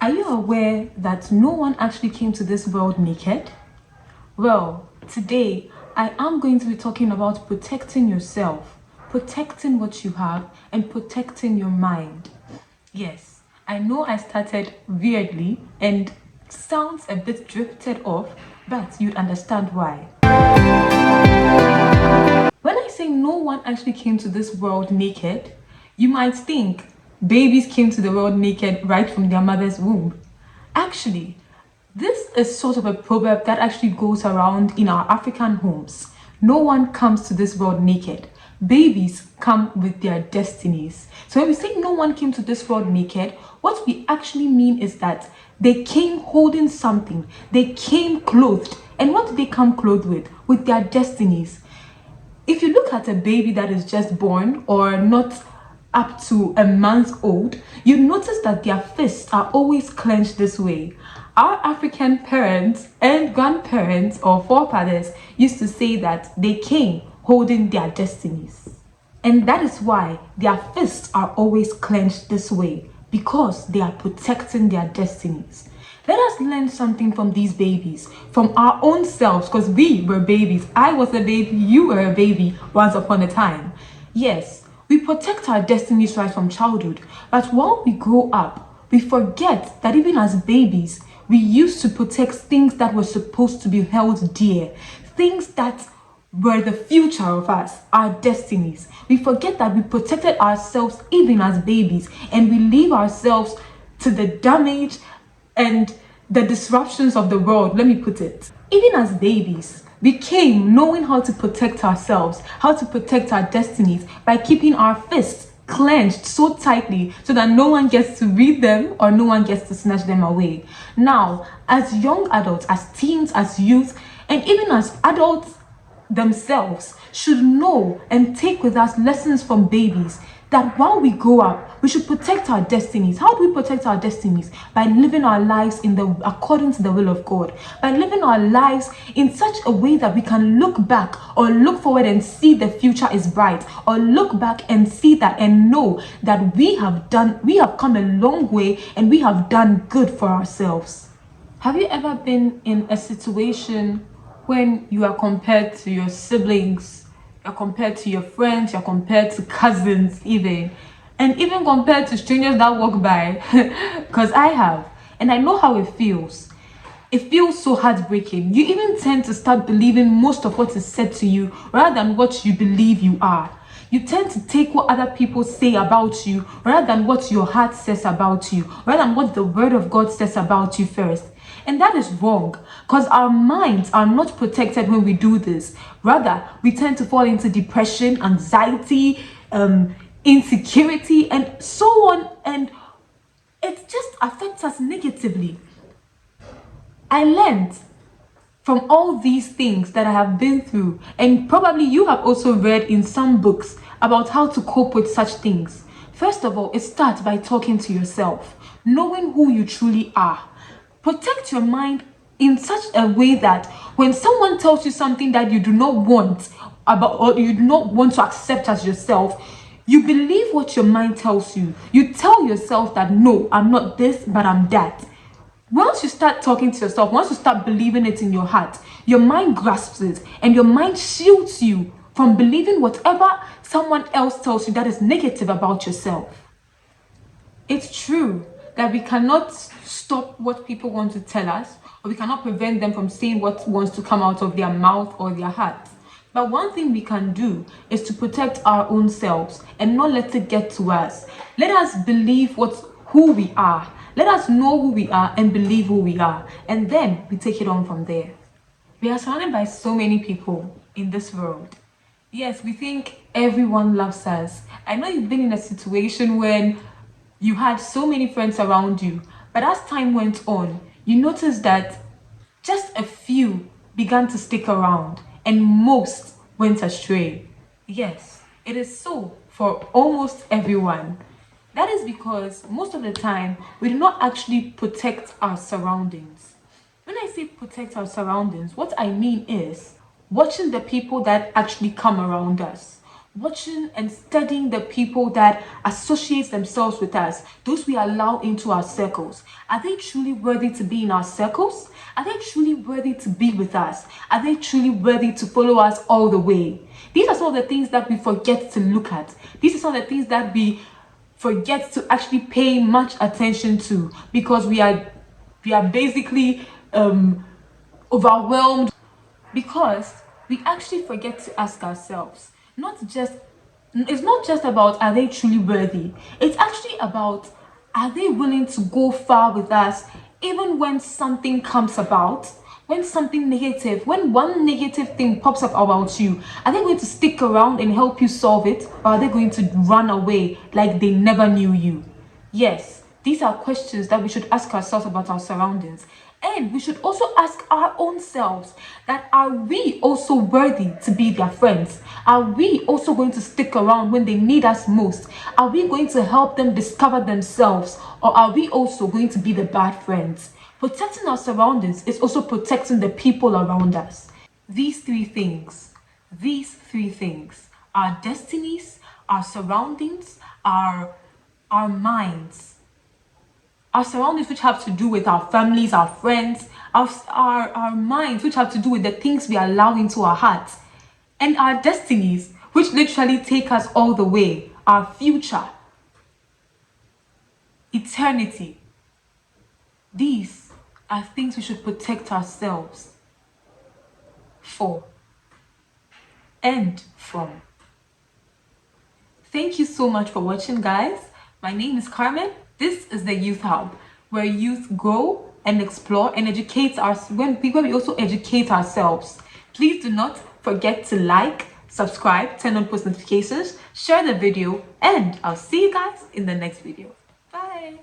Are you aware that no one actually came to this world naked? Well, today I am going to be talking about protecting yourself, protecting what you have, and protecting your mind. Yes, I know I started weirdly and sounds a bit drifted off, but you'd understand why. When I say no one actually came to this world naked, you might think babies came to the world naked right from their mother's womb. Actually, this is sort of a proverb that actually goes around in our African homes. No one comes to this world naked. Babies come with their destinies. So when we say no one came to this world naked, what we actually mean is that they came holding something. They came clothed. And what did they come clothed with? With their destinies. If you look at a baby that is just born or not up to a month old, you notice that their fists are always clenched this way. Our African parents and grandparents or forefathers used to say that they came holding their destinies. And that is why their fists are always clenched this way, because they are protecting their destinies. Let us learn something from these babies, from our own selves, because we were babies. I was a baby, you were a baby once upon a time. Yes, we protect our destinies right from childhood, but while we grow up, we forget that even as babies, we used to protect things that were supposed to be held dear, things that were the future of us, our destinies. We forget that we protected ourselves even as babies, and we leave ourselves to the damage and the disruptions of the world, let me put it. Even as babies, we came knowing how to protect ourselves, how to protect our destinies by keeping our fists clenched so tightly so that no one gets to read them or no one gets to snatch them away. Now, as young adults, as teens, as youth, and even as adults themselves should know and take with us lessons from babies that while we grow up, we should protect our destinies. How do we protect our destinies? By living our lives according to the will of God. By living our lives in such a way that we can look back or look forward and see the future is bright, or look back and see that and know that we have come a long way and we have done good for ourselves. Have you ever been in a situation when you are compared to your siblings, you're compared to your friends, you're compared to cousins even, and even compared to strangers that walk by? Because I have, and I know how it feels. It feels so heartbreaking. You even tend to start believing most of what is said to you rather than what you believe you are. You tend to take what other people say about you rather than what your heart says about you, rather than what the word of God says about you first. And that is wrong, because our minds are not protected when we do this. Rather, we tend to fall into depression, anxiety, insecurity, and so on. And it just affects us negatively. I learned from all these things that I have been through, and probably you have also read in some books about how to cope with such things. First of all, it starts by talking to yourself, knowing who you truly are. Protect your mind in such a way that when someone tells you something that you do not want about or you do not want to accept as yourself, you believe what your mind tells you. You tell yourself that no, I'm not this, but I'm that. Once you start talking to yourself, once you start believing it in your heart, your mind grasps it and your mind shields you from believing whatever someone else tells you that is negative about yourself. It's true that we cannot stop what people want to tell us, or we cannot prevent them from saying what wants to come out of their mouth or their heart. But one thing we can do is to protect our own selves and not let it get to us. Let us believe who we are. Let us know who we are and believe who we are. And then we take it on from there. We are surrounded by so many people in this world. Yes, we think everyone loves us. I know you've been in a situation when you had so many friends around you, but as time went on, you noticed that just a few began to stick around and most went astray. Yes, it is so for almost everyone. That is because most of the time, we do not actually protect our surroundings. When I say protect our surroundings, what I mean is watching the people that actually come around us, watching and studying the people that associate themselves with us, those we allow into our circles. Are they truly worthy to be in our circles? Are they truly worthy to be with us? Are they truly worthy to follow us all the way? These are some of the things that we forget to look at. These are some of the things that we forget to actually pay much attention to, because we are basically overwhelmed, because we actually forget to ask ourselves, it's not just about are they truly worthy, it's actually about, are they willing to go far with us even when something comes about, when something negative, when one negative thing pops up about you. Are they going to stick around and help you solve it, or are they going to run away like they never knew you? Yes, these are questions that we should ask ourselves about our surroundings. And we should also ask our own selves, that are we also worthy to be their friends? Are we also going to stick around when they need us most? Are we going to help them discover themselves? Or are we also going to be the bad friends? Protecting our surroundings is also protecting the people around us. These three things, our destinies, our surroundings, our minds, our surroundings, which have to do with our families, our friends, our minds, which have to do with the things we allow into our hearts, and our destinies, which literally take us all the way, our future, eternity. These are things we should protect ourselves for and from. Thank you so much for watching, guys. My name is Carmen. This is the Youth Hub, where youth grow and explore and educate us, when we also educate ourselves. Please do not forget to like, subscribe, turn on post notifications, share the video, and I'll see you guys in the next video. Bye.